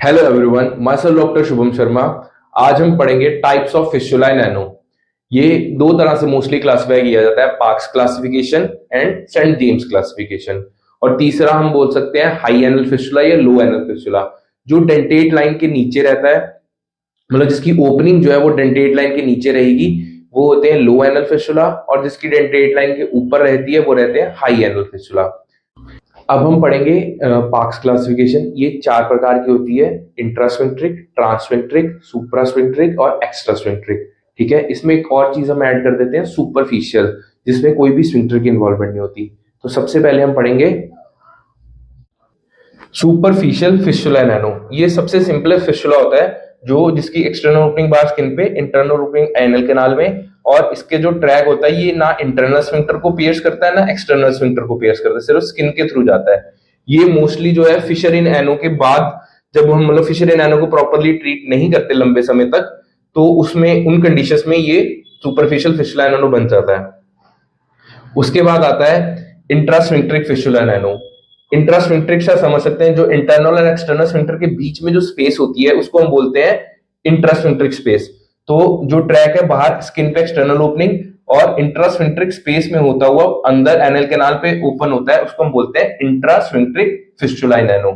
Hello everyone, myself doctor Shubham Sharma. आज हम पढ़ेंगे types of fistula in ano. ये दो तरह से मोस्टली क्लासिफाई किया जाता है, Parks classification and Saint James classification. और तीसरा हम बोल सकते हैं हाई एनल फिस्टुला या लो एनल फिस्टुला, जो डेंटेट लाइन के नीचे रहता है, मतलब जिसकी ओपनिंग जो है वो डेंटेट लाइन के नीचे रहेगी, वो होते हैं लो एनल फिस्टुला। और जिसकी डेंटेट लाइन के ऊपर रहती है वो रहते हैं हाई एनल फिस्टुला। अब हम पढ़ेंगे पार्क्स क्लासिफिकेशन। ये चार प्रकार की होती है: इंट्रास्फिंक्ट्रिक, ट्रांसफिंक्ट्रिक, सुप्रास्फिंक्ट्रिक और एक्स्ट्रास्फिंक्ट्रिक। ठीक है, इसमें एक और चीज हम ऐड कर देते हैं, सुपरफिशियल, जिसमें कोई भी स्फिंक्टर की इन्वॉल्वमेंट नहीं होती। तो सबसे पहले हम पढ़ेंगे सुपरफिशियल फिस्टुला इन एनो। ये सबसे सिंपलेस्ट फिस्टुला होता है, जो जिसकी एक्सटर्नल ओपनिंग बार स्किन पे, इंटरनल ओपनिंग एनल कैनाल में, और इसके जो ट्रैक होता है ये ना इंटरनल स्फिंक्टर को पियर्स करता है ना एक्सटर्नल स्फिंक्टर को पियर्स करता है, सिर्फ स्किन के थ्रू जाता है। ये मोस्टली जो है फिशर इन एनो के बाद, जब हम मतलब फिशर इन एनो को प्रॉपरली ट्रीट नहीं करते लंबे समय तक, तो उसमें उन कंडीशंस में ये सुपरफिशियल फिस्टुला इन एनो बन जाता है। उसके बाद आता है इंट्रास्फिंक्ट्रिक फिस्टुला इन एनो। इंट्रास्फिंक्ट्रिक से समझ सकते हैं, जो इंटरनल और एक्सटर्नल स्फिंक्टर के बीच में जो स्पेस होती है उसको हम बोलते हैं इंट्रास्फिंक्ट्रिक स्पेस। तो जो ट्रैक है बाहर स्किन पे एक्सटर्नल ओपनिंग, और इंट्रास्फिंक्ट्रिक स्पेस में होता हुआ अंदर एनल कैनाल पे ओपन होता है, उसको हम बोलते हैं इंट्रास्फिंक्ट्रिक फिस्टुला इन एनो।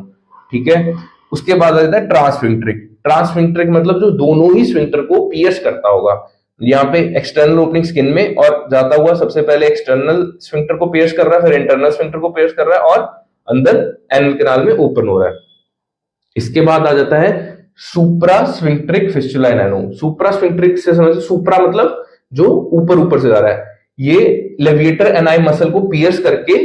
ठीक है, उसके बाद आ जाता है ट्रांसफिंक्ट्रिक। ट्रांसफिंक्ट्रिक मतलब जो दोनों ही स्फिंक्टर को पियर्स करता होगा। यहाँ पे एक्सटर्नल ओपनिंग स्किन में और जाता हुआ सबसे पहले एक्सटर्नल स्फिंक्टर को पियर्स कर रहा है, फिर इंटरनल स्फिंक्टर को पियर्स कर रहा है, और अंदर एनल कैनाल में ओपन हो रहा है। इसके बाद आ जाता है सुप्रास्फिंक्ट्रिक फिस्टुला इन एनो। सुप्रास्फिंक्ट्रिक से समझो, सुप्रा मतलब जो ऊपर ऊपर से जा रहा है। ये लेविएटर एनाई मसल को पियर्स करके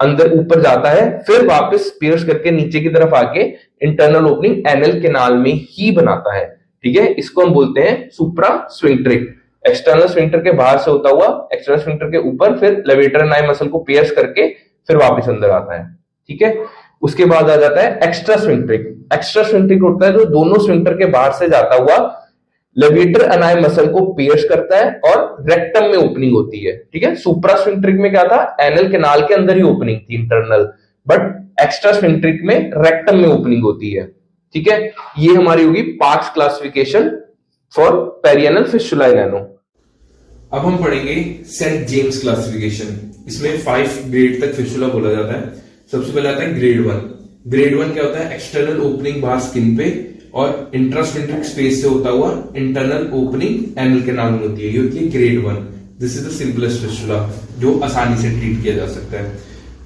अंदर ऊपर जाता है, फिर वापस पियर्स करके नीचे की तरफ आके इंटरनल ओपनिंग एनल कैनाल में ही बनाता है। ठीक है, इसको हम बोलते हैं सुप्रास्फिंक्ट्रिक। एक्सटर्नल स्फिंक्टर के बाहर से होता हुआ एक्सटर्नल स्फिंक्टर के ऊपर, फिर लेविएटर एनाई मसल को पियर्स करके फिर वापस अंदर आता है। ठीक है, उसके बाद आ जाता है एक्स्ट्रा स्फिंक्ट्रिक। एक्स्ट्रा स्फिंक्ट्रिक होता है जो दोनों स्फिंक्टर के बाहर से जाता हुआ लेविएटर एनाई मसल को पियर्स करता है और रेक्टम में ओपनिंग होती है। ठीक है, सुप्रा स्फिंक्ट्रिक में क्या था, एनल कैनाल के अंदर ही ओपनिंग थी इंटरनल, बट एक्स्ट्रा स्फिंक्ट्रिक में रेक्टम में ओपनिंग होती है। ठीक है, ये हमारी होगी Parks classification for perianal fistula in ano. अब हम पढ़ेंगे सेंट जेम्स क्लासिफिकेशन। इसमें 5 ग्रेड तक फिस्टुला बोला जाता है। सबसे पहले आता है ग्रेड 1। ग्रेड 1 क्या होता है, एक्सटर्नल ओपनिंग बाहर स्किन पे और इंट्रास्फिंक्ट्रिक स्पेस से होता हुआ इंटरनल ओपनिंग एनल कैनाल में होती है। ये होती है grade 1। This is the simplest fistula, जो आसानी से ट्रीट किया जा सकता है।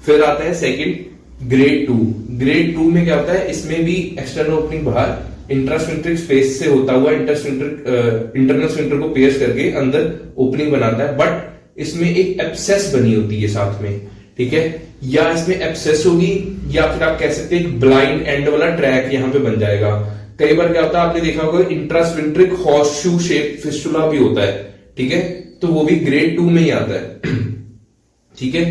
फिर आता है सेकंड ग्रेड 2। ग्रेड 2 में क्या होता है, इसमें भी एक्सटर्नल ओपनिंग बाहर इंट्रास्फिंक्ट्रिक स्पेस से होता हुआ इंटरनल स्फिंक्टर को पियर्स करके अंदर ओपनिंग बनाता है, बट इसमें एक एब्सेस बनी होती है साथ में। ठीक है, या इसमें एब्सेस होगी, या फिर आप कह सकते हैं एक ब्लाइंड एंड वाला ट्रैक यहाँ पे बन जाएगा। कई बार क्या होता है, आपने देखा होगा इंट्रास्फिंक्ट्रिक हॉर्सशू शेप फिस्टुला भी होता है। ठीक है, तो वो भी ग्रेड 2 में ही आता है। ठीक है,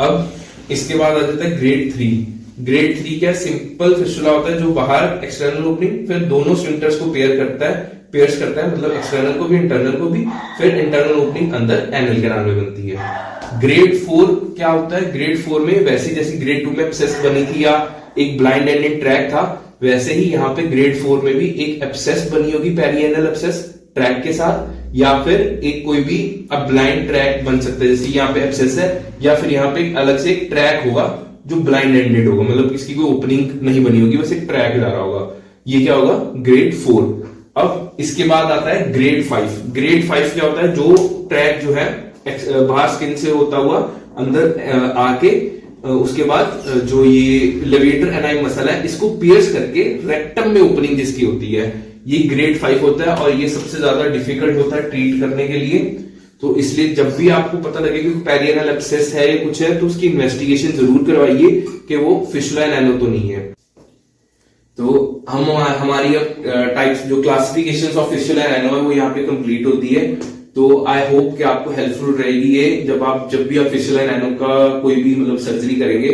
अब इसके बाद आ जाता है ग्रेड 3। ग्रेड 3 क्या, सिंपल फिस्टुला होता है जो बाहर एक्सटर्नल ओपनिंग फिर दोनों स्फिंक्टर्स को पियर्स करता है, मतलब एक्सटर्नल को भी इंटरनल को भी, फिर इंटरनल ओपनिंग अंदर एनल कैनाल में बनती है। ग्रेड 4 क्या होता है, ग्रेड 4 में वैसे जैसे ग्रेड 2 में एब्सेस बनी थी या एक ब्लाइंड एंडेड ट्रैक था, वैसे ही यहाँ पे ग्रेड 4 में भी एक एब्सेस बनी होगी, पेरिएनल एब्सेस ट्रैक के साथ, या फिर एक कोई भी अब ब्लाइंड ट्रैक बन सकता है, जैसे यहाँ पे एब्सेस है, या फिर यहाँ पे अलग से एक ट्रैक होगा जो ब्लाइंड एंडेड होगा, मतलब इसकी कोई ओपनिंग नहीं बनी होगी, बस एक ट्रैक जा रहा होगा। ये क्या होगा, ग्रेड 4। अब इसके बाद आता है ग्रेड 5। ग्रेड 5 क्या होता है, जो ट्रैक जो है बाहर स्किन से होता हुआ अंदर आके उसके बाद जो ये लेविएटर एनाई मसल है इसको पियर्स करके रेक्टम में ओपनिंग जिसकी होती है, ये ग्रेड 5 होता है। और ये सबसे ज्यादा डिफिकल्ट होता है ट्रीट करने के लिए। तो इसलिए जब भी आपको पता लगे कि पेरिएनल एब्सेस है या कुछ है, तो उसकी इन्वेस्टिगेशन जरूर करवाइए कि वो फिस्टुला इन एनो तो नहीं है। तो हमारी अब टाइप्स जो क्लासिफिकेशंस ऑफ फिस्टुला इन एनो है वो यहाँ पे कंप्लीट होती है। तो आई होप कि आपको हेल्पफुल रहेगी ये, जब भी आप फिस्टुला इन एनो का कोई भी मतलब सर्जरी करेंगे।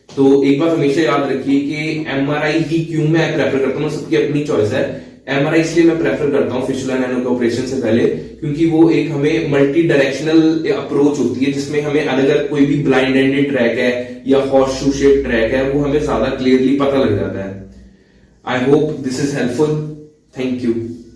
तो एक बात हमेशा याद रखिए कि एमआरआई ही क्यों मैं प्रेफर करता हूँ, सबकी अपनी चॉइस है। एमआरआई इसलिए मैं प्रेफर करता हूँ फिस्टुला इन एनो के ऑपरेशन से पहले, क्योंकि वो एक हमें मल्टी डायरेक्शनल अप्रोच होती है, जिसमें हमें अगर कोई भी ब्लाइंड एंडेड ट्रैक है या हॉर्सशू शेप ट्रैक है, वो हमें ज्यादा क्लियरली पता लग जाता है। I hope this is helpful. Thank you.